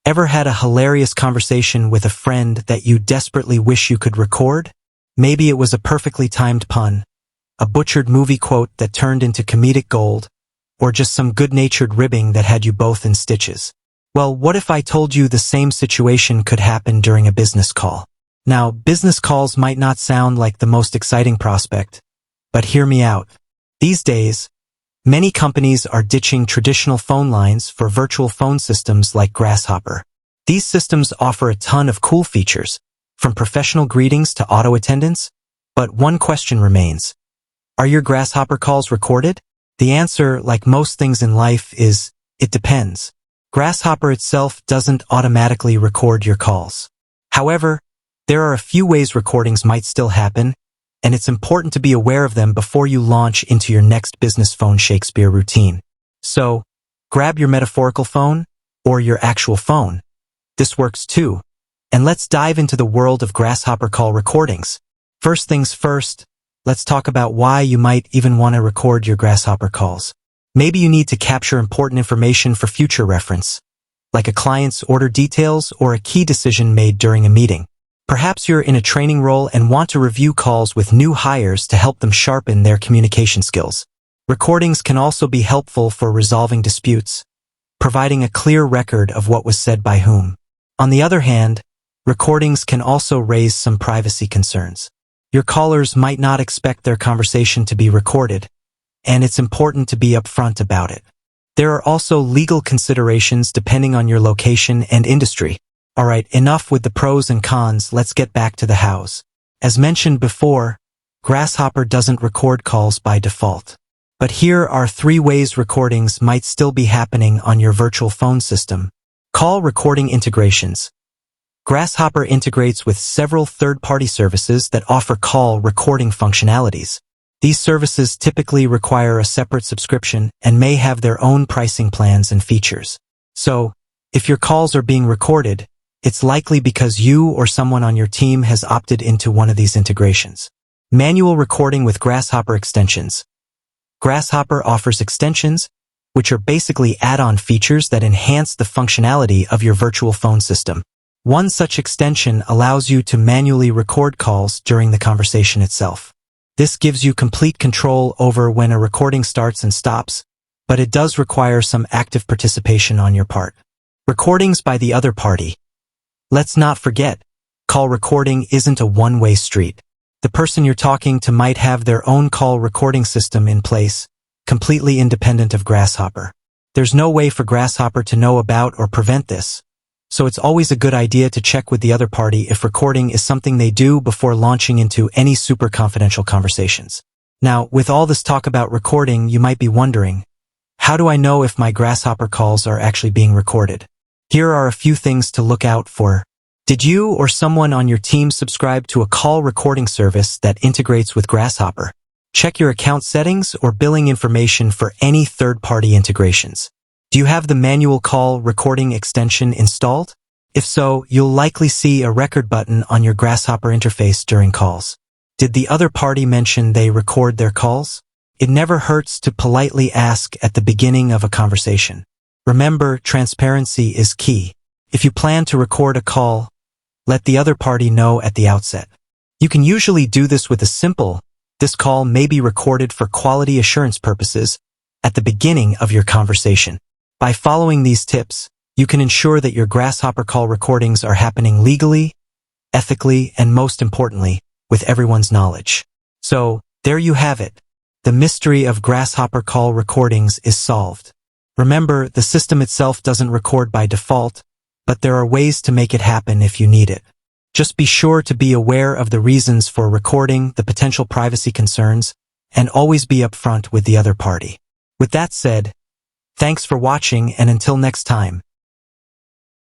Ever had a hilarious conversation with a friend that you desperately wish you could record? Maybe it was a perfectly timed pun, a butchered movie quote that turned into comedic gold, or just some good-natured ribbing that had you both in stitches. Well, what if I told you the same situation could happen during a business call? Now, business calls might not sound like the most exciting prospect, but hear me out. These days, many companies are ditching traditional phone lines for virtual phone systems like Grasshopper. These systems offer a ton of cool features, from professional greetings to auto attendance, but one question remains. Are your Grasshopper calls recorded? The answer, like most things in life, is, it depends. Grasshopper itself doesn't automatically record your calls. However, there are a few ways recordings might still happen, and it's important to be aware of them before you launch into your next business phone Shakespeare routine. So, grab your metaphorical phone, or your actual phone. This works too, and let's dive into the world of Grasshopper call recordings. First things first, let's talk about why you might even want to record your Grasshopper calls. Maybe you need to capture important information for future reference, like a client's order details or a key decision made during a meeting. Perhaps you're in a training role and want to review calls with new hires to help them sharpen their communication skills. Recordings can also be helpful for resolving disputes, providing a clear record of what was said by whom. On the other hand, recordings can also raise some privacy concerns. Your callers might not expect their conversation to be recorded, and it's important to be upfront about it. There are also legal considerations depending on your location and industry. Alright, enough with the pros and cons, let's get back to the hows. As mentioned before, Grasshopper doesn't record calls by default. But here are 3 ways recordings might still be happening on your virtual phone system. Call recording integrations. Grasshopper integrates with several third-party services that offer call recording functionalities. These services typically require a separate subscription and may have their own pricing plans and features. So, if your calls are being recorded, it's likely because you or someone on your team has opted into one of these integrations. Manual recording with Grasshopper extensions. Grasshopper offers extensions, which are basically add-on features that enhance the functionality of your virtual phone system. One such extension allows you to manually record calls during the conversation itself. This gives you complete control over when a recording starts and stops, but it does require some active participation on your part. Recordings by the other party. Let's not forget, call recording isn't a one-way street. The person you're talking to might have their own call recording system in place, completely independent of Grasshopper. There's no way for Grasshopper to know about or prevent this, so it's always a good idea to check with the other party if recording is something they do before launching into any super confidential conversations. Now, with all this talk about recording, you might be wondering, how do I know if my Grasshopper calls are actually being recorded? Here are a few things to look out for. Did you or someone on your team subscribe to a call recording service that integrates with Grasshopper? Check your account settings or billing information for any third-party integrations. Do you have the manual call recording extension installed? If so, you'll likely see a record button on your Grasshopper interface during calls. Did the other party mention they record their calls? It never hurts to politely ask at the beginning of a conversation. Remember, transparency is key. If you plan to record a call, let the other party know at the outset. You can usually do this with a simple, "This call may be recorded for quality assurance purposes," at the beginning of your conversation. By following these tips, you can ensure that your Grasshopper call recordings are happening legally, ethically, and most importantly, with everyone's knowledge. So, there you have it. The mystery of Grasshopper call recordings is solved. Remember, the system itself doesn't record by default, but there are ways to make it happen if you need it. Just be sure to be aware of the reasons for recording, the potential privacy concerns, and always be upfront with the other party. With that said, thanks for watching, and until next time,